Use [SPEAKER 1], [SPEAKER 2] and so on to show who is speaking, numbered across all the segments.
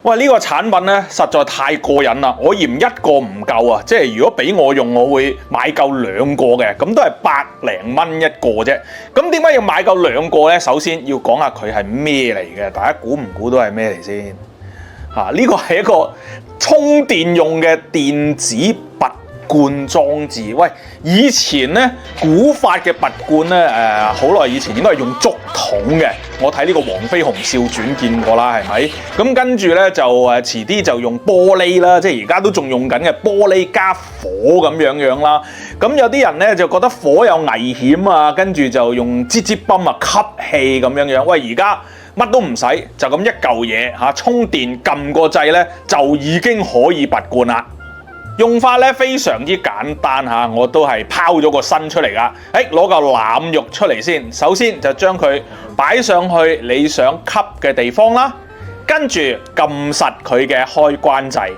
[SPEAKER 1] 喂，呢個產品咧實在太過癮啦！我嫌一個唔夠啊，即係如果俾我用，我會買夠兩個嘅，咁都係百零蚊一個啫。咁點解要買夠兩個呢？首先要講下佢係咩嚟嘅，大家估唔估到係咩嚟先？呢個係一個充電用嘅電子拔罐裝置。喂，以前咧古法嘅拔罐咧，好耐以前應該係用竹筒嘅。我睇呢個《黃飛鴻少傳》見過啦，係咪？咁跟住咧就遲啲就用玻璃啦，即係而家都仲用緊嘅玻璃加火咁樣啦。咁有啲人咧就覺得火有危險啊，跟住就用支泵啊吸氣咁樣。喂，而家乜都唔使，就咁一嚿嘢充電撳個掣咧，就已經可以拔罐啦。用法咧非常之簡單嚇，我都係拋咗個身出嚟噶。攞嚿腩肉出嚟先，首先就將佢擺上去你想吸嘅地方啦，跟住撳實佢嘅開關掣，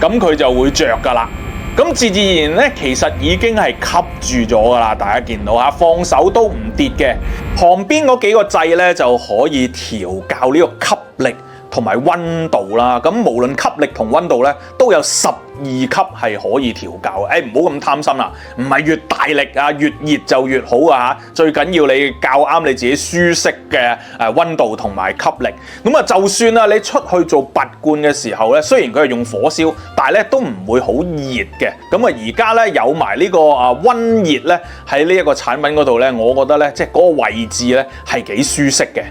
[SPEAKER 1] 咁佢就會着噶啦。咁自然咧，其實已經係吸住咗噶啦，大家見到嚇，放手都唔跌嘅。旁邊嗰幾個掣咧就可以調校呢個吸力同埋溫度啦。咁無論吸力同溫度咧都有12級係可以調校嘅。唔好咁貪心啦，唔係越大力啊越熱就越好啊嚇。最緊要你校啱你自己舒適嘅溫度同埋吸力。咁啊，就算啊你出去做拔罐嘅時候咧，雖然佢係用火燒，但係咧都唔會好熱嘅。咁啊，而家咧有埋呢個溫熱咧喺呢一個產品嗰度咧，我覺得咧即係嗰個位置咧係幾舒適嘅。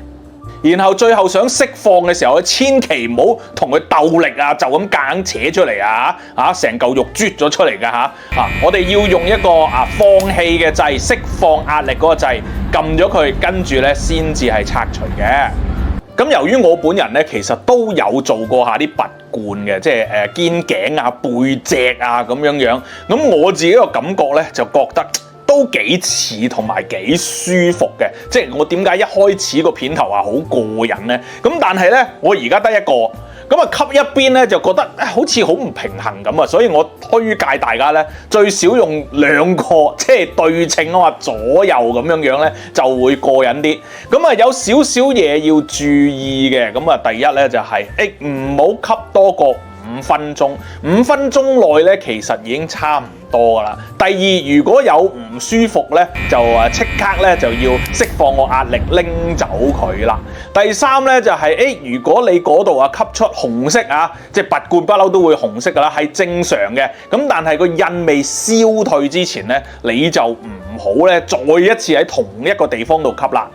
[SPEAKER 1] 然後最後想釋放嘅時候咧，千祈唔好同佢鬥力啊，就咁夾硬扯出嚟啊！成嚿肉啜咗出嚟㗎。我哋要用一個放氣嘅掣，釋放壓力嗰個掣，撳咗佢，跟住咧先至係拆除嘅。咁由於我本人咧其實都有做過下啲拔罐嘅，即係肩頸啊、背脊啊咁樣。咁我自己個感覺咧就覺得都幾似同埋幾舒服嘅，即係我點解一開始個片頭話好過癮呢？咁但係呢，我而家得一個，咁啊吸一邊咧就覺得好似好唔平衡咁啊，所以我推介大家呢，最少用兩個，即係對稱啊嘛，左右咁樣呢就會過癮啲。咁啊有少少嘢要注意嘅，咁啊第一呢，就係唔好吸多過5分鐘，5分鐘內咧其實已經差唔多噶啦。第二，如果有唔舒服咧，就即刻咧就要釋放個壓力拎走佢啦。第三咧就係如果你嗰度吸出紅色即係拔罐不嬲都會紅色噶啦，係正常嘅。咁但係個印未消退之前咧，你就唔好咧再一次喺同一個地方度吸啦。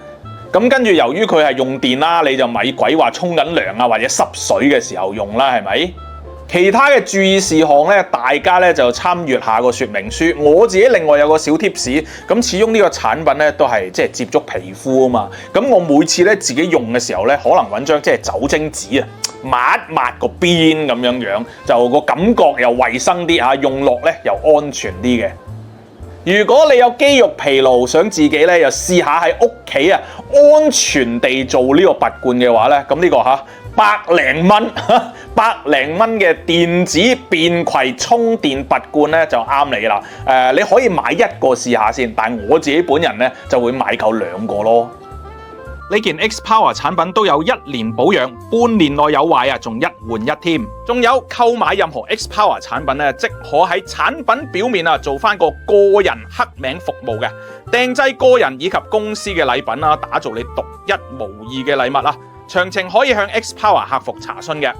[SPEAKER 1] 咁跟住由於佢係用電啦，你就咪鬼話沖緊涼啊或者濕水嘅時候用啦，係咪？其他嘅注意事項咧，大家咧就參閱下個說明書。我自己另外有個小貼士，咁始終呢個產品咧都係即係接觸皮膚啊嘛。咁我每次咧自己用嘅時候咧，可能揾張即係酒精紙抹一抹個邊咁樣，就個感覺又衛生啲用落咧又安全啲嘅。如果你有肌肉疲勞，想自己咧又試下喺屋企安全地做呢個拔罐嘅話咧，咁呢個百零蚊嘅電子便攜充電拔罐咧就啱你啦。你可以買一個試下先，但我自己本人咧就會買夠兩個咯。呢件 XPower 產品都有1年保養，半年內有壞仲1換1添。仲有購買任何 XPower 產品咧，即可喺產品表面做翻個個人刻名服務嘅，訂製個人以及公司嘅禮品打造你獨一無二嘅禮物啦。詳情可以向 XPower 客服查詢嘅。